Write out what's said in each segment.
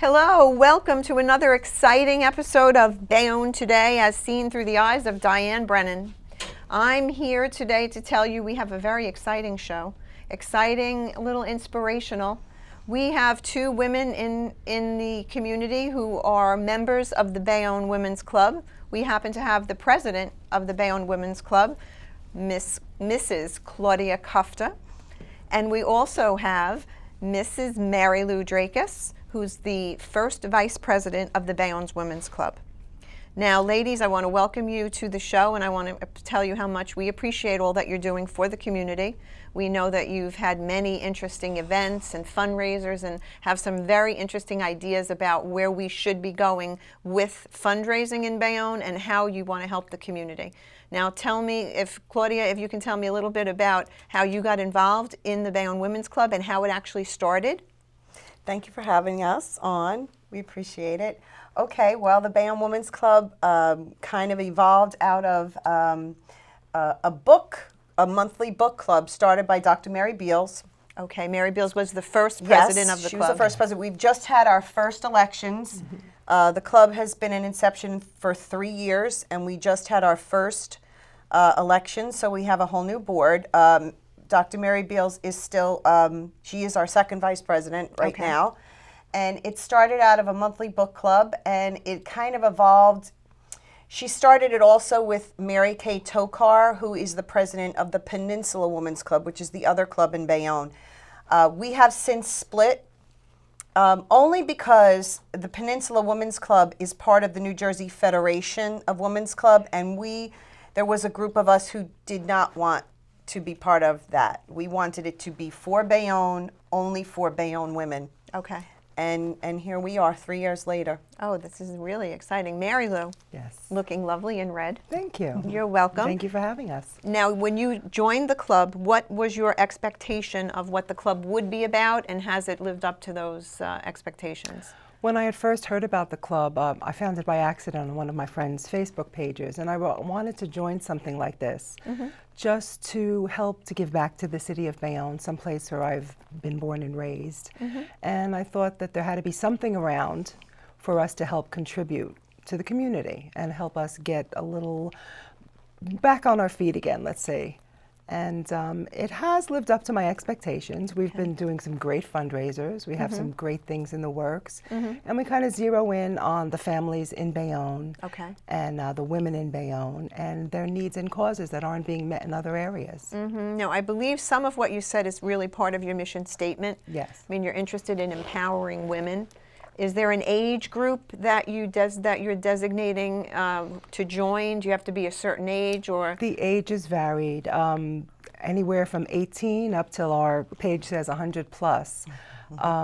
Hello, welcome to another exciting episode of Bayonne Today as seen through the eyes of Diane Brennan. I'm here today to tell you we have a very exciting show. Exciting, a little inspirational. We have two women in the community who are members of the Bayonne Women's Club. We happen to have the president of the Bayonne Women's Club, Mrs. Claudia Kufta. And we also have Mrs. Mary Lou Drakus, who's the first vice president of the Bayonne Women's Club. Now, ladies, I want to welcome you to the show, and I want to tell you how much we appreciate all that you're doing for the community. We know that you've had many interesting events and fundraisers and have some very interesting ideas about where we should be going with fundraising in Bayonne and how you want to help the community. Now, tell me, Claudia, if you can tell me a little bit about how you got involved in the Bayonne Women's Club and how it actually started. Thank you for having us on. We appreciate it. Okay, well, the Bayonne Women's Club kind of evolved out of a monthly book club started by Dr. Mary Beals. Okay, Mary Beals was the first president of the club. Yes, she was the first president. We've just had our first elections. The club has been in inception for 3 years, and we just had our first election, so we have a whole new board. Dr. Mary Beals is still, she is our second vice president right now. And it started out of a monthly book club, and it kind of evolved. She started it also with Mary Kay Tokar, who is the president of the Peninsula Women's Club, which is the other club in Bayonne. We have since split, only because the Peninsula Women's Club is part of the New Jersey Federation of Women's Club, and there was a group of us who did not want to be part of that. We wanted it to be for Bayonne, only for Bayonne women. Okay. And here we are 3 years later. Oh, this is really exciting. Mary Lou. Yes. Looking lovely in red. Thank you. You're welcome. Thank you for having us. Now, when you joined the club, what was your expectation of what the club would be about, and has it lived up to those expectations? When I had first heard about the club, I found it by accident on one of my friend's Facebook pages, and I wanted to join something like this, just to help to give back to the city of Bayonne, someplace where I've been born and raised. And I thought that there had to be something around for us to help contribute to the community and help us get a little back on our feet again, let's say. And it has lived up to my expectations. We've been doing some great fundraisers. We have some great things in the works. And we kind of zero in on the families in Bayonne and the women in Bayonne and their needs and causes that aren't being met in other areas. Now, I believe some of what you said is really part of your mission statement. Yes. I mean, you're interested in empowering women. Is there an age group that you're designating to join? Do you have to be a certain age, or? The age is varied, anywhere from 18 up till our page says 100 plus.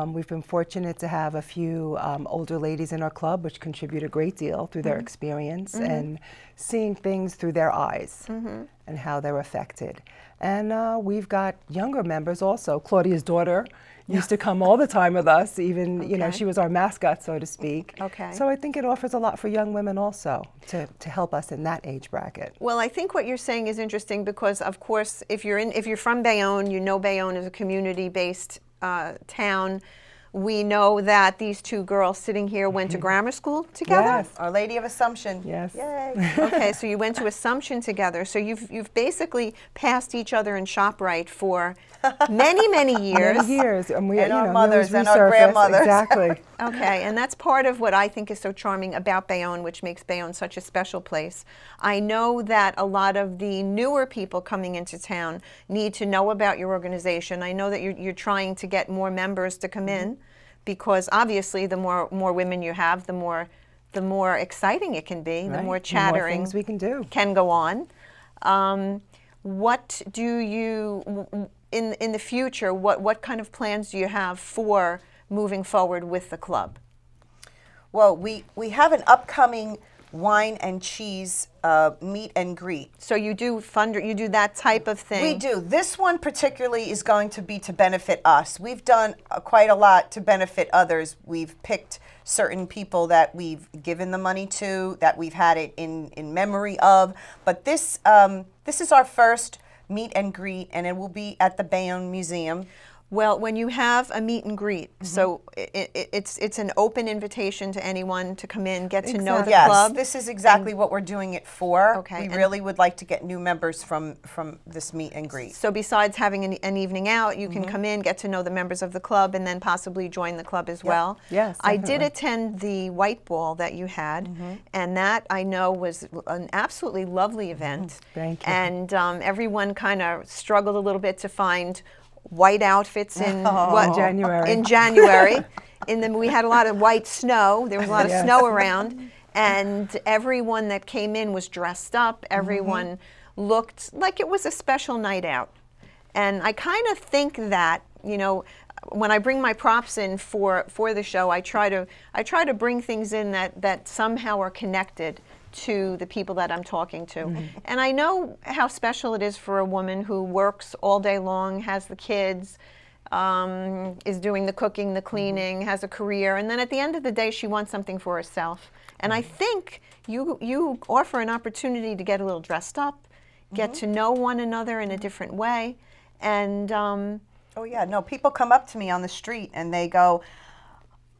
We've been fortunate to have a few older ladies in our club, which contribute a great deal through their experience and seeing things through their eyes and how they're affected. And we've got younger members also. Claudia's daughter used to come all the time with us, even, you know, she was our mascot, so to speak. So I think it offers a lot for young women also to help us in that age bracket. Well, I think what you're saying is interesting because, of course, if you're from Bayonne, you know Bayonne is a community-based town. We know that these two girls sitting here went to grammar school together. Yes. Our Lady of Assumption. Yes. Yay. Okay, so you went to Assumption together. So you've basically passed each other in ShopRite for many years. Many years. And we, and you our know, mothers and our resurface. grandmothers. Exactly. Okay, and that's part of what I think is so charming about Bayonne, which makes Bayonne such a special place. I know that a lot of the newer people coming into town need to know about your organization. I know that you're trying to get more members to come in, because obviously the more women you have, the more exciting it can be, the more chattering, the more things we can do, can go on. What do you in the future? What kind of plans do you have for moving forward with the club? Well, we have an upcoming wine and cheese meet and greet. So you do you do that type of thing? We do. This one particularly is going to be to benefit us. We've done quite a lot to benefit others. We've picked certain people that we've given the money to, that we've had it in memory of. But this is our first meet and greet, and it will be at the Bayonne Museum. Well, when you have a meet and greet, so it's an open invitation to anyone to come in, get to know the Yes, club. this is exactly what we're doing it for. Okay, We and- really would like to get new members from this meet and greet. So besides having an evening out, you can come in, get to know the members of the club, and then possibly join the club as well. Yes, I did definitely. attend the white ball that you had, and that I know was an absolutely lovely event. Thank you. And everyone kind of struggled a little bit to find white outfits in January. In January. We had a lot of white snow. There was a lot of Yes. snow around, and everyone that came in was dressed up. Everyone looked like it was a special night out. And I kind of think that, you know, when I bring my props in for the show, I try to bring things in that somehow are connected to the people that I'm talking to. And I know how special it is for a woman who works all day long, has the kids, is doing the cooking, the cleaning, has a career, and then at the end of the day, she wants something for herself. And I think you offer an opportunity to get a little dressed up, get to know one another in a different way, and Oh yeah, no, people come up to me on the street and they go,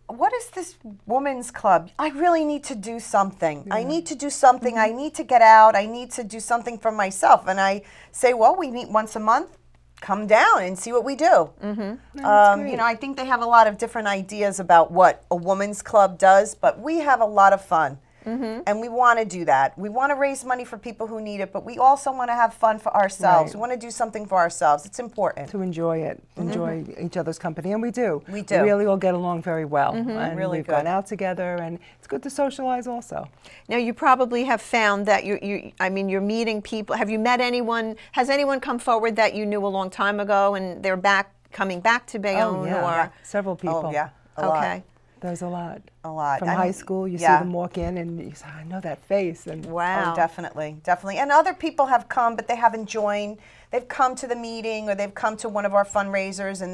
what is this women's club? I really need to do something. I need to do something. I need to get out. I need to do something for myself. And I say, well, we meet once a month. Come down and see what we do. You know, I think they have a lot of different ideas about what a women's club does, but we have a lot of fun. And we want to do that. We want to raise money for people who need it, but we also want to have fun for ourselves. Right. We want to do something for ourselves. It's important. To enjoy it, enjoy each other's company, and we do. We do. We really all get along very well, and Really we've good. gone out together, and it's good to socialize also. now you probably have found that you're meeting people. Have you met anyone? Has anyone come forward that you knew a long time ago and they're coming back to Bayonne? Or Several people. Oh, yeah. A lot. okay. There's a lot. A lot. From I high mean, school, you yeah. see them walk in, and you say, I know that face. And Wow. Oh, definitely, definitely. And other people have come, but they haven't joined. They've come to the meeting or they've come to one of our fundraisers, and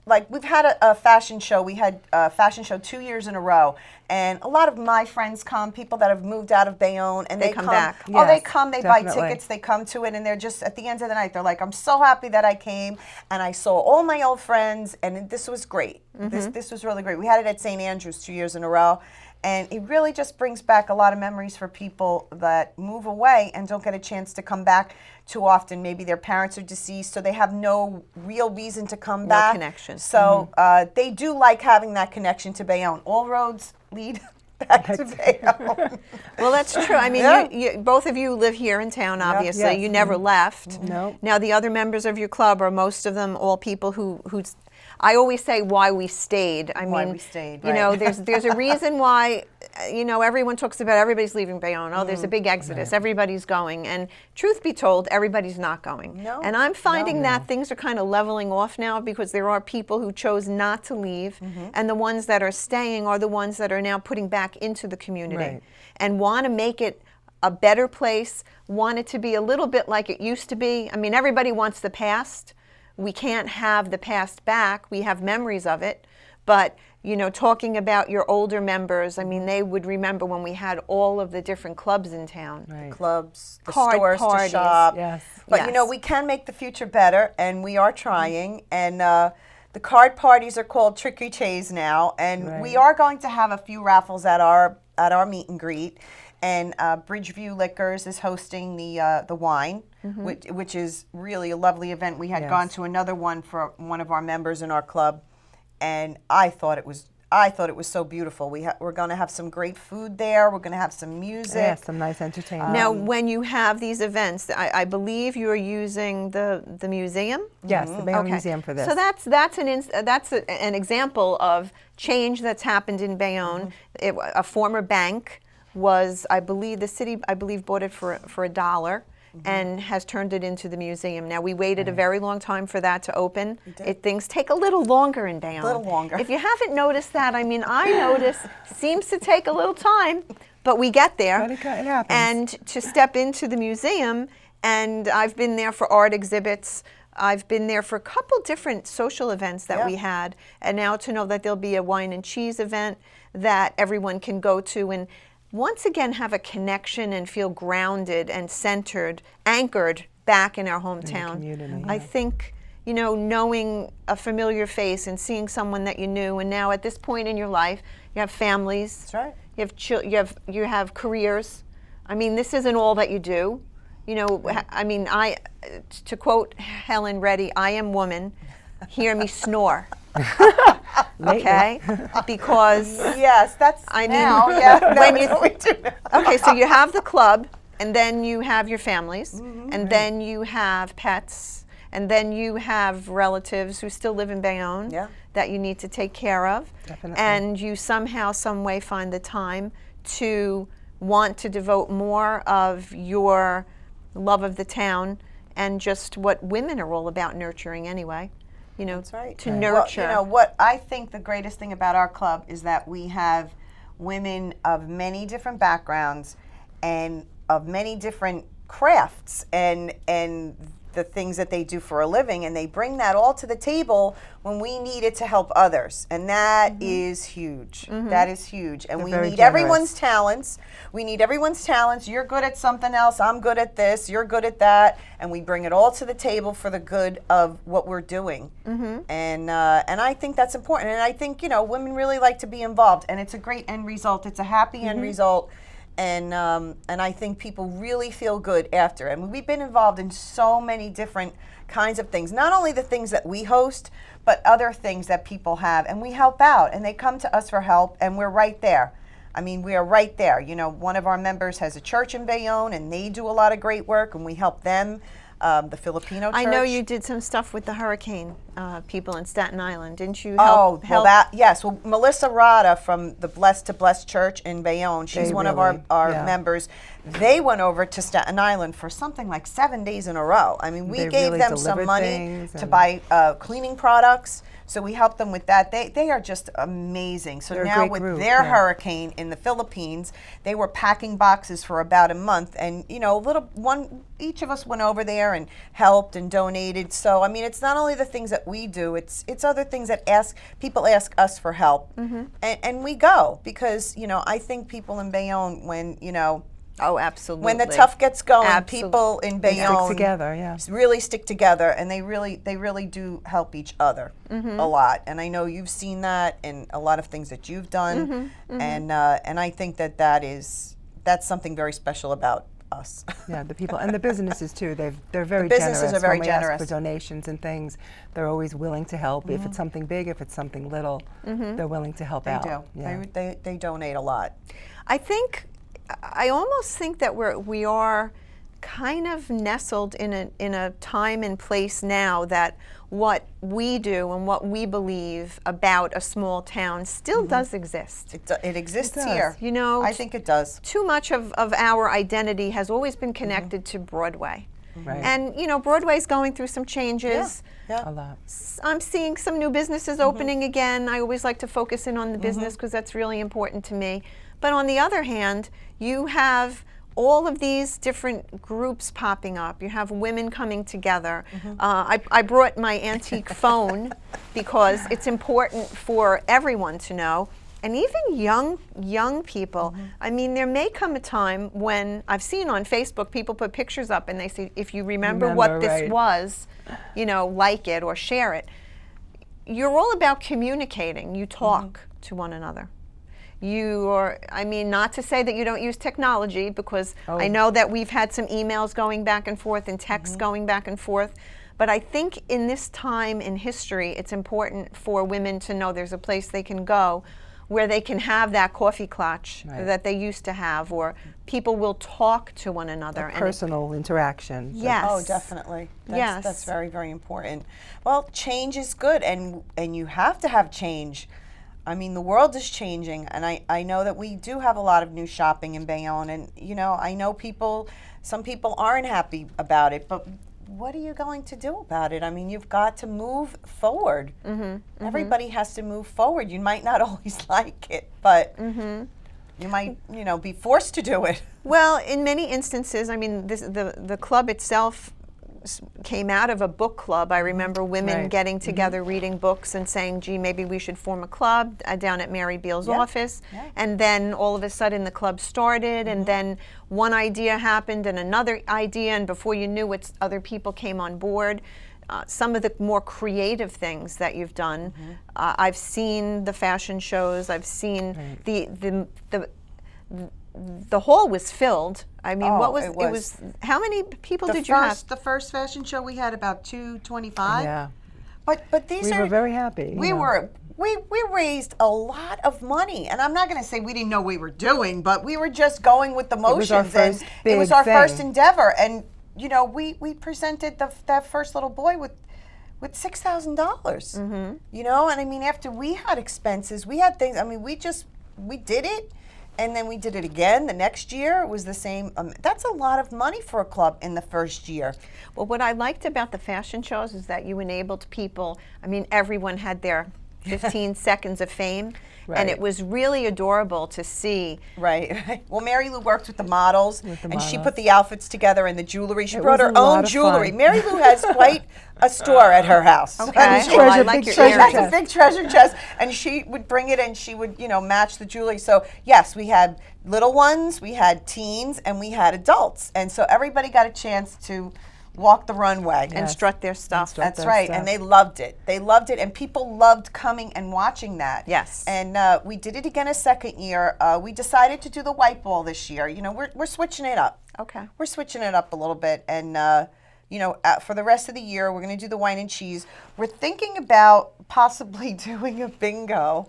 like we've had a fashion show. We had a fashion show 2 years in a row, and a lot of my friends come, people that have moved out of Bayonne, and They they come come back. Oh, they Yes, come, they buy definitely. tickets, they come to it, and they're just, at the end of the night, they're like, I'm so happy that I came, and I saw all my old friends, and this was great. This was really great. We had it at St. Andrews 2 years in a row. And it really just brings back a lot of memories for people that move away and don't get a chance to come back too often. Maybe their parents are deceased, so they have no real reason to come back. connection. So they do like having that connection to Bayonne. All roads lead back to Bayonne. Well, that's true. I mean, Yeah. both of you live here in town, obviously. Yes. You never left. No. Now, the other members of your club are most of them all people who's. I always say why we stayed. I Why mean, we stayed, you know, right. there's a reason why. You know, everyone talks about everybody's leaving Bayonne. Oh, there's a big exodus. Everybody's going. And truth be told, everybody's not going. No. And I'm finding that things are kind of leveling off now because there are people who chose not to leave, and the ones that are staying are the ones that are now putting back into the community Right. and want to make it a better place, want it to be a little bit like it used to be. I mean, everybody wants the past. We can't have the past back. We have memories of it. But, you know, talking about your older members, I mean, they would remember when we had all of the different clubs in town. Right. Clubs, the Card stores parties. to shop. Yes. But you know, Yes. we can make the future better, and we are trying. And the card parties are called Trick or Treats now, and we Right. are going to have a few raffles at our meet and greet. And Bridgeview Liquors is hosting the wine, which is really a lovely event. We had Yes. gone to another one for one of our members in our club, and I thought it was so beautiful. We're going to have some great food there. We're going to have some music. Yeah, some nice entertainment. Now, when you have these events, I believe you're using the museum? Yes, the Bayonne Museum for this. So that's an example of change that's happened in Bayonne. A former bank was, I believe, the city, bought it for $1 and has turned it into the museum. Now, we waited a very long time for that to open. Things take a little longer in Bayonne. A little longer. If you haven't noticed that, I mean, I notice, seems to take a little time, but we get there. But it happens. And to step into the museum, and I've been there for art exhibits. I've been there for a couple different social events that we had, and now to know that there'll be a wine and cheese event that everyone can go to and once again have a connection and feel grounded and centered, anchored back in our hometown. community, I think, you know, knowing a familiar face and seeing someone that you knew, and now at this point in your life, you have families. That's right. You have careers. I mean, this isn't all that you do. You know, I mean, to quote Helen Reddy, I am woman. Hear me snore. Okay, because yes, that's I now. mean, Yeah, when you what we do now. okay, so you have the club, and then you have your families, and then you have pets, and then you have relatives who still live in Bayonne that you need to take care of. Definitely. And you somehow, some way find the time to want to devote more of your love of the town and just what women are all about, nurturing anyway. You know, That's right. to nurture. Well, you know, what I think the greatest thing about our club is that we have women of many different backgrounds and of many different crafts and the things that they do for a living, and they bring that all to the table when we need it to help others, and that is huge. That is huge, and They're we very need generous. everyone's talents. We need everyone's talents. You're good at something else. I'm good at this. You're good at that, and we bring it all to the table for the good of what we're doing. And I think that's important. And I think, you know, women really like to be involved, and it's a great end result. It's a happy end result. And I think people really feel good after. And we've been involved in so many different kinds of things, not only the things that we host, but other things that people have. And we help out, and they come to us for help, and we're right there. I mean, we are right there. You know, one of our members has a church in Bayonne, and they do a lot of great work, and we help them. The Filipino church. I know you did some stuff with the hurricane people in Staten Island, didn't you? Well, yes. Well, Melissa Rada from the Blessed to Blessed Church in Bayonne, she's one of our members. They went over to Staten Island for something like 7 days in a row. I mean, we gave really them some money to buy cleaning products. So we helped them with that. They are just amazing. So now with their hurricane in the Philippines, they were packing boxes for about a month, and you know, each of us went over there and helped and donated. So I mean, it's not only the things that we do; it's other things that people ask us for help, and we go, because you know, I think people in Bayonne, when you know. Oh, absolutely. When the tough gets going, people in Bayonne stick together, really stick together, and they really do help each other a lot. And I know you've seen that in a lot of things that you've done, and I think that's something very special about us. Yeah, the people and the businesses too. They're very businesses generous. are very when we generous. ask for donations and things, they're always willing to help. If it's something big, if it's something little, they're willing to help out. They do. They donate a lot. I almost think that we are kind of nestled in a time and place now that what we do and what we believe about a small town still does exist. It exists here. You know, I think it does. Too much of our identity has always been connected to Broadway. Right. And you know, Broadway's going through some changes. A lot. I'm seeing some new businesses opening again. I always like to focus in on the business because that's really important to me. But on the other hand, you have all of these different groups popping up. You have women coming together. I brought my antique phone because it's important for everyone to know. And even young people, I mean, there may come a time when I've seen on Facebook people put pictures up and they say, if you remember what this was, you know, like it or share it. You're all about communicating. You talk to one another. I mean, not to say that you don't use technology, because I know that we've had some emails going back and forth and texts going back and forth. But I think in this time in history, it's important for women to know there's a place they can go where they can have that coffee clutch that they used to have, or people will talk to one another. Personal interaction. Yes. Oh, definitely. That's very, very important. Well, change is good, and you have to have change. I mean, the world is changing, and I know that we do have a lot of new shopping in Bayonne, and you know, I know some people aren't happy about it, but what are you going to do about it? I mean, you've got to move forward. Everybody has to move forward. You might not always like it, but you might, you know, be forced to do it. Well, in many instances, I mean, the club itself came out of a book club. I remember women getting together, reading books and saying, gee, maybe we should form a club down at Mary Beale's office. And then all of a sudden the club started, and then one idea happened and another idea, and before you knew it, other people came on board. some of the more creative things that you've done. I've seen the fashion shows. I've seen the hall was filled. I mean, Oh, what was it it was. was? How many people did you have? The first fashion show we had about 225. Yeah. But these We are were very happy. we were we raised a lot of money, and I'm not going to say we didn't know what we were doing, but we were just going with the motions. was our first and it was big our first thing. endeavor, and you know we presented that first little boy with $6,000. You know, and I mean after we had expenses, we had things. I mean we did it. And then we did it again the next year. It was the same. That's a lot of money for a club in the first year. Well, what I liked about the fashion shows is that you enabled people. I mean, everyone had their 15 seconds of fame, and Right. it was really adorable to see. Right. Well, Mary Lou worked with the models, and she models. put the outfits together and the jewelry. She brought was her a lot own of jewelry. fun. Mary Lou has quite a store at her house. Okay, And well, I treasure- like big your treasure earrings. That's a big treasure chest, and she would bring it, and she would, you know, match the jewelry. So yes, we had little ones, we had teens, and we had adults, and so everybody got a chance to walk the runway. And strut their stuff. That's their right, stuff. and they loved it. They loved it, and people loved coming and watching that. Yes. And we did it again a second year. We decided to do the white ball this year. You know, we're switching it up. Okay. We're switching it up a little bit, and you know, for the rest of the year, we're going to do the wine and cheese. We're thinking about possibly doing a bingo.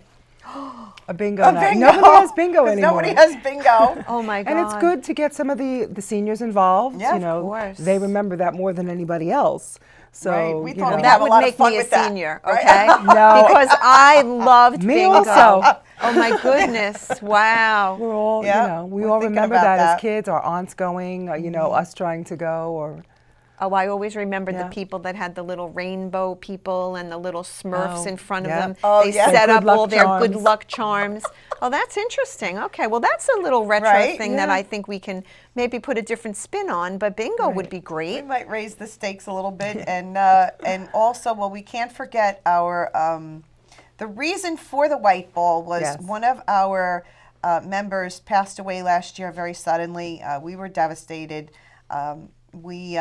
A bingo night. Nobody has bingo 'Cause anymore. Nobody has bingo. Oh my God. And it's good to get some of the seniors involved. Yeah, you of know, course. they remember that more than anybody else. So Right, we you thought know. we'd That have a would lot of make fun me a with that, senior, right? okay? No. Because I loved Me bingo. also. Oh my goodness! Wow. We're all, Yeah, you know, we we're all thinking remember about that that. as kids, our aunts going, you know, us trying to go, or Oh, I always remembered Yeah. the people that had the little rainbow people and the little Smurfs Oh, in front of yeah. them. Oh, They yeah. set The up good all luck their good charms. luck charms. Oh, that's interesting. Okay, well, that's a little retro Right, thing that yeah. I think we can maybe put a different spin on. But bingo would be We great. might raise the stakes a little bit, and also, well, we can't forget our the reason for the white ball was Yes. one of our members passed away last year very suddenly. We were devastated. We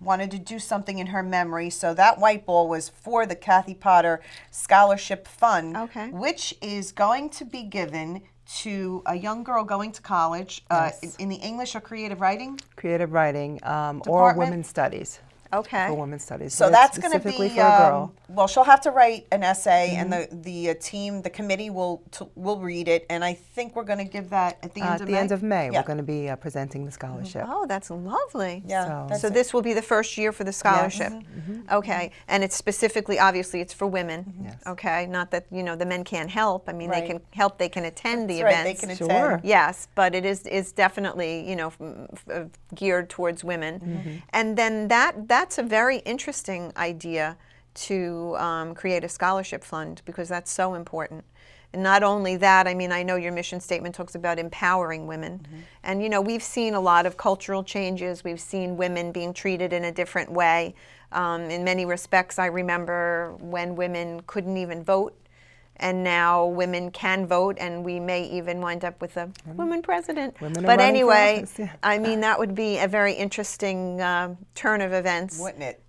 wanted to do something in her memory, so that white ball was for the Kathy Potter Scholarship Fund, Okay. which is going to be given to a young girl going to college Yes. in the English or creative writing. creative writing, or Department? women's studies. Okay. For women's studies. So But that's it's going to be specifically for a girl. well. She'll have to write an essay, and the team, the committee will read it. And I think we're going to give that at the end At of the May. end of May, Yeah. we're going to be presenting the scholarship. Oh, that's lovely. Yeah. So- that's So it. this will be the first year for the scholarship. Okay, and it's specifically, obviously, it's for women. Yes. Okay, not that the men can't help. I mean, they Right. can help. They can attend the That's right. events. They can Sure. attend. Yes, but it is definitely geared towards women, and then that's a very interesting idea to create a scholarship fund because that's so important. And not only that, I mean, I know your mission statement talks about empowering women, and we've seen a lot of cultural changes. We've seen women being treated in a different way. In many respects, I remember when women couldn't even vote. And now women can vote, and we may even wind up with a woman president. Women are But running for anyway, office, yeah. I mean, that would be a very interesting turn of events Wouldn't it?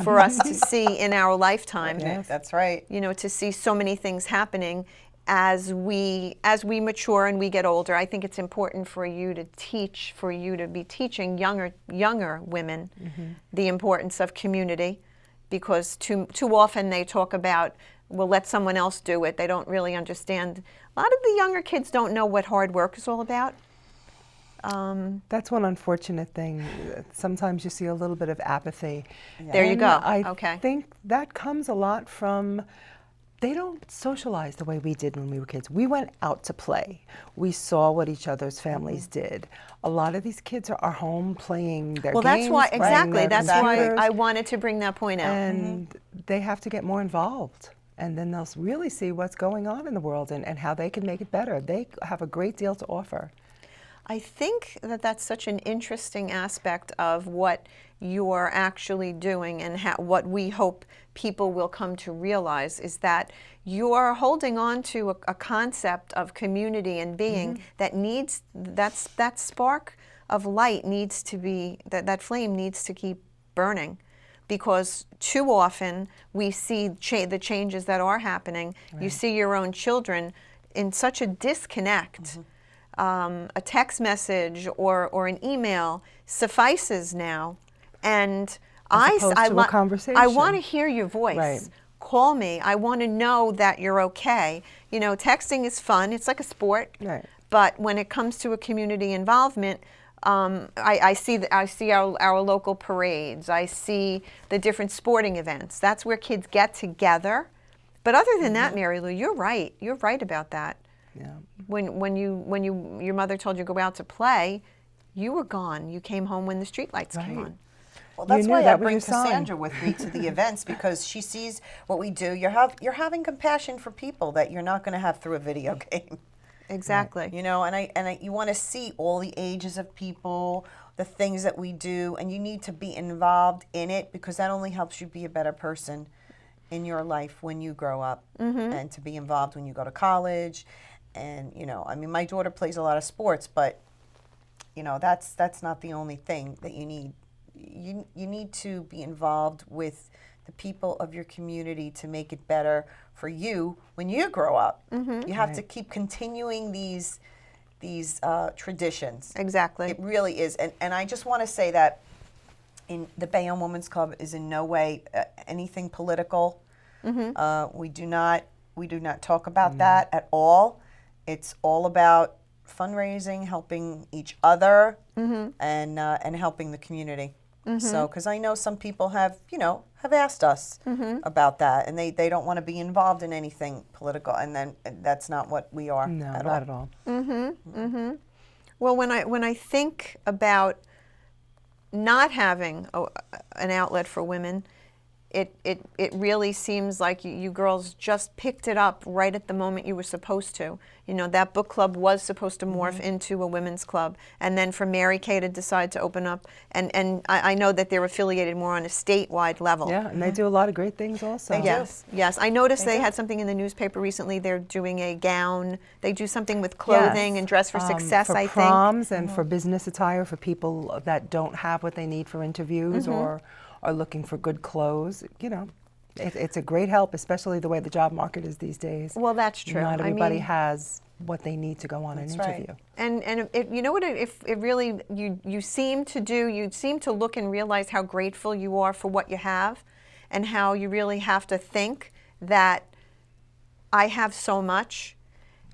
for us to see in our lifetime. Wouldn't it? That's right. To see so many things happening as we mature and we get older. I think it's important for you to be teaching younger women the importance of community, because too often they talk about, well, let someone else do it. They don't really understand. A lot of the younger kids don't know what hard work is all about. That's one unfortunate thing. Sometimes you see a little bit of apathy. There you And go. I Okay. think that comes a lot from they don't socialize the way we did when we were kids. We went out to play. We saw what each other's families did. A lot of these kids are home playing their Well, games. that's why playing exactly. their That's why computers, I wanted to bring that point out. and they have to get more involved. And then they'll really see what's going on in the world and how they can make it better. They have a great deal to offer. I think that that's such an interesting aspect of what you're actually doing, and what we hope people will come to realize is that you're holding on to a concept of community and being that needs, that spark of light needs to be, that flame needs to keep burning. because too often we see the changes that are happening. Right. You see your own children in such a disconnect. A text message or an email suffices now, and I want to hear your voice. Right. Call me. I want to know that you're okay. You know, texting is fun. It's like a sport. Right. But when it comes to a community involvement, I see our local parades. I see the different sporting events. That's where kids get together. But other than that, Mary Lou, you're right. You're right about that. Yeah. When your mother told you to go out to play, you were gone. You came home when the streetlights came on. Well, that's why I bring Cassandra with me to the events, because she sees what we do. You're having compassion for people that you're not going to have through a video game. Exactly. Right. You know, and you want to see all the ages of people, the things that we do, and you need to be involved in it, because that only helps you be a better person in your life when you grow up, and to be involved when you go to college. And, you know, I mean, my daughter plays a lot of sports, but, you know, that's not the only thing that you need. You need to be involved with the people of your community to make it better for you when you grow up. You have to keep continuing these traditions. Exactly. It really is. And I just want to say that in the Bayonne Women's Club is in no way anything political. We do not talk about that at all. It's all about fundraising, helping each other, and helping the community. So, because I know some people have asked us about that, and they don't want to be involved in anything political, and that's not what we are. No, not at all. Well, when I think about not having an outlet for women, it really seems like you girls just picked it up right at the moment you were supposed to. You know, that book club was supposed to morph into a women's club, and then for Mary Kay to decide to open up, and I know that they're affiliated more on a statewide level. Yeah, and they do a lot of great things also. Yes. I noticed they had something in the newspaper recently. They're doing a gown. They do something with clothing and dress for success, for I think. For proms and for business attire for people that don't have what they need for interviews or are looking for good clothes. You know, it's a great help, especially the way the job market is these days. Well, that's true. Not everybody has what they need to go on an interview. Right. And you know what? If it really you seem to do, you seem to look and realize how grateful you are for what you have, and how you really have to think that I have so much.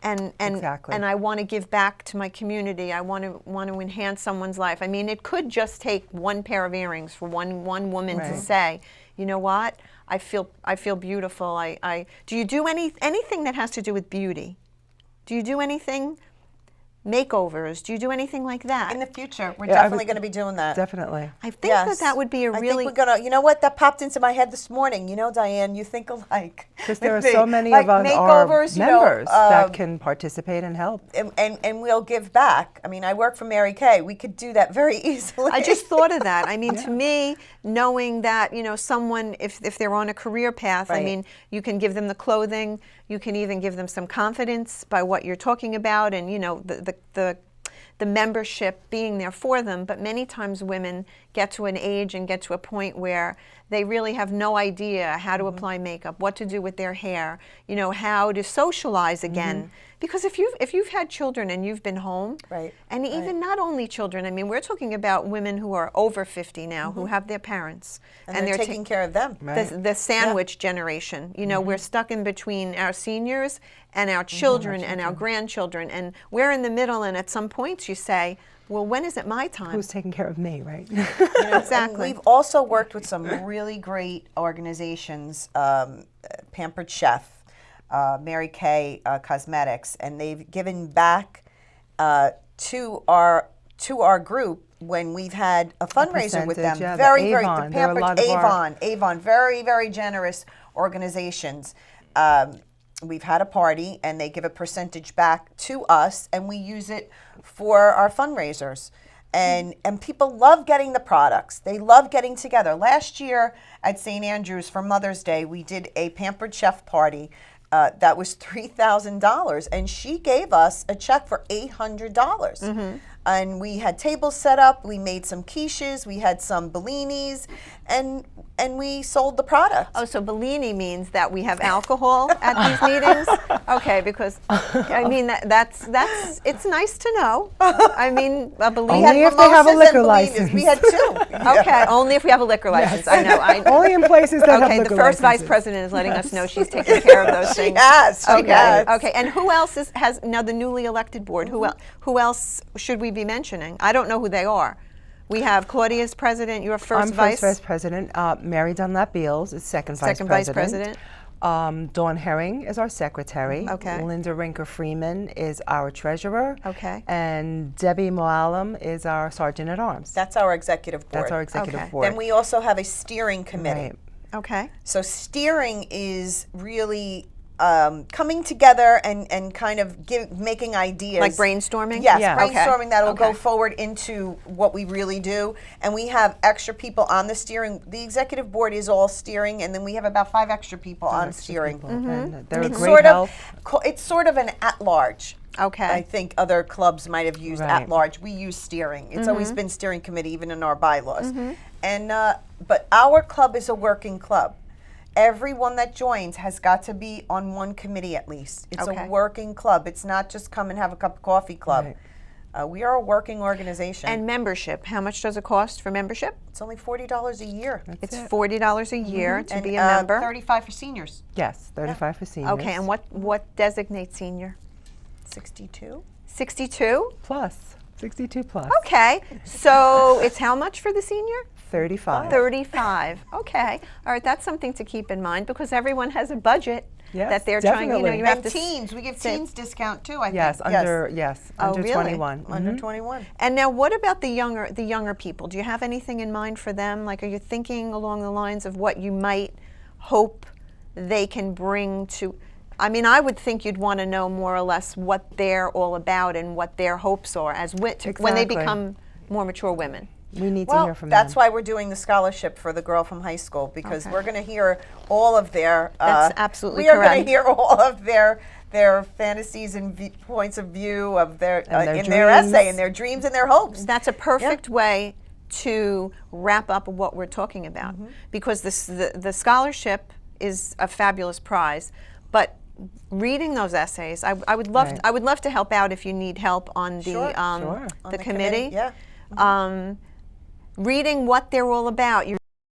And I want to give back to my community. I want to enhance someone's life. I mean, it could just take one pair of earrings for one woman to say, you know what, I feel beautiful. Do you do anything that has to do with beauty? Do you do anything? Makeovers? Do you do anything like that? In the future, we're definitely going to be doing that. Definitely. I think that would be a really... I think we're going to... You know what? That popped into my head this morning. You know, Diane, you think alike. Because there are so many of our members that can participate and help. And we'll give back. I mean, I work for Mary Kay. We could do that very easily. I just thought of that. I mean, to me, knowing that, you know, someone, if they're on a career path, I mean, you can give them the clothing. You can even give them some confidence by what you're talking about, and, you know, the membership being there for them. But many times women get to an age and get to a point where they really have no idea how to apply makeup, what to do with their hair, you know, how to socialize again. Because if you've had children and you've been home, and even not only children, I mean, we're talking about women who are over 50 now, who have their parents. And they're taking care of them. The sandwich generation. You know, we're stuck in between our seniors and our children and our grandchildren. And we're in the middle, and at some points you say, well, when is it my time? Who's taking care of me, right? You know, exactly. We've also worked with some really great organizations, Pampered Chef, Mary Kay Cosmetics, and they've given back to our group when we've had a fundraiser with them. Very, very the Pampered Avon, very, very generous organizations. We've had a party, and they give a percentage back to us, and we use it for our fundraisers. And people love getting the products. They love getting together. Last year at St. Andrews for Mother's Day, we did a Pampered Chef party. That was $3,000, and she gave us a check for $800. and we had tables set up. We made some quiches. We had some bellinis, and we sold the product. Oh, so Bellini means that we have alcohol at these meetings? Okay, because I mean that's it's nice to know. I mean, a Bellini. Only if they have a liquor license. We had two. Okay, only if we have a liquor license. I know. Only in places that have Okay, liquor the first vice licenses. president is letting us know she's taking care of those things. Yes, she Okay. has. Okay, and who else has now the newly elected board? Who else should we be mentioning? I don't know who they are. We have Claudia's president. You're first I'm vice. first vice president. Mary Dunlap Beals is second vice Vice president. Dawn Herring is our secretary. Okay. Linda Rinker Freeman is our treasurer. Okay. And Debbie Moalem is our sergeant at arms. That's our executive board. That's our executive Okay. board. Then we also have a steering committee. Right. Okay. So steering is really coming together and kind of making ideas. Like brainstorming? Yes, Yeah. brainstorming that'll go Okay. forward into what we really do. And we have extra people on the steering. The executive board is all steering, and then we have about 5 extra people on steering. And they're a It's great sort help. it's sort of an at-large. Okay. I think other clubs might have used Right. at-large. We use steering. It's always been steering committee, even in our bylaws. And but our club is a working club. Everyone that joins has got to be on one committee at least. It's Okay. a working club. It's not just come and have a cup of coffee club. Right. We are a working organization. And membership. How much does it cost for membership? it's only $40 a year. It's it. $40 a year to And, be a member. 35 for seniors. Yes, 35 for seniors. Okay, and what designates senior? 62. 62? Plus, 62 plus. Okay, so it's how much for the senior? 35. 35. Okay, all right. That's something to keep in mind because everyone has a budget Yes, that they're trying. You know, definitely. you have And to. teens, we give say- teens discount too, I Yes, think. under Oh, under really? 21. Under Mhm. 21. And now, what about the younger people? Do you have anything in mind for them? Like, are you thinking along the lines of what you might hope they can bring to? I mean, I would think you'd want to know more or less what they're all about and what their hopes are as when they Exactly. become more mature women. We need to Well, hear from that's them. why we're doing the scholarship for the girl from high school because Okay. we're going to hear all of their. That's absolutely we are going correct. to hear all of their fantasies and points of view of their And their in their essay dreams. and their dreams and their hopes. That's a perfect way to wrap up what we're talking about because the scholarship is a fabulous prize, but reading those essays, I would love Right. I would love to help out if you need help on the Sure, sure. On the committee. Yeah. Reading what they're all about.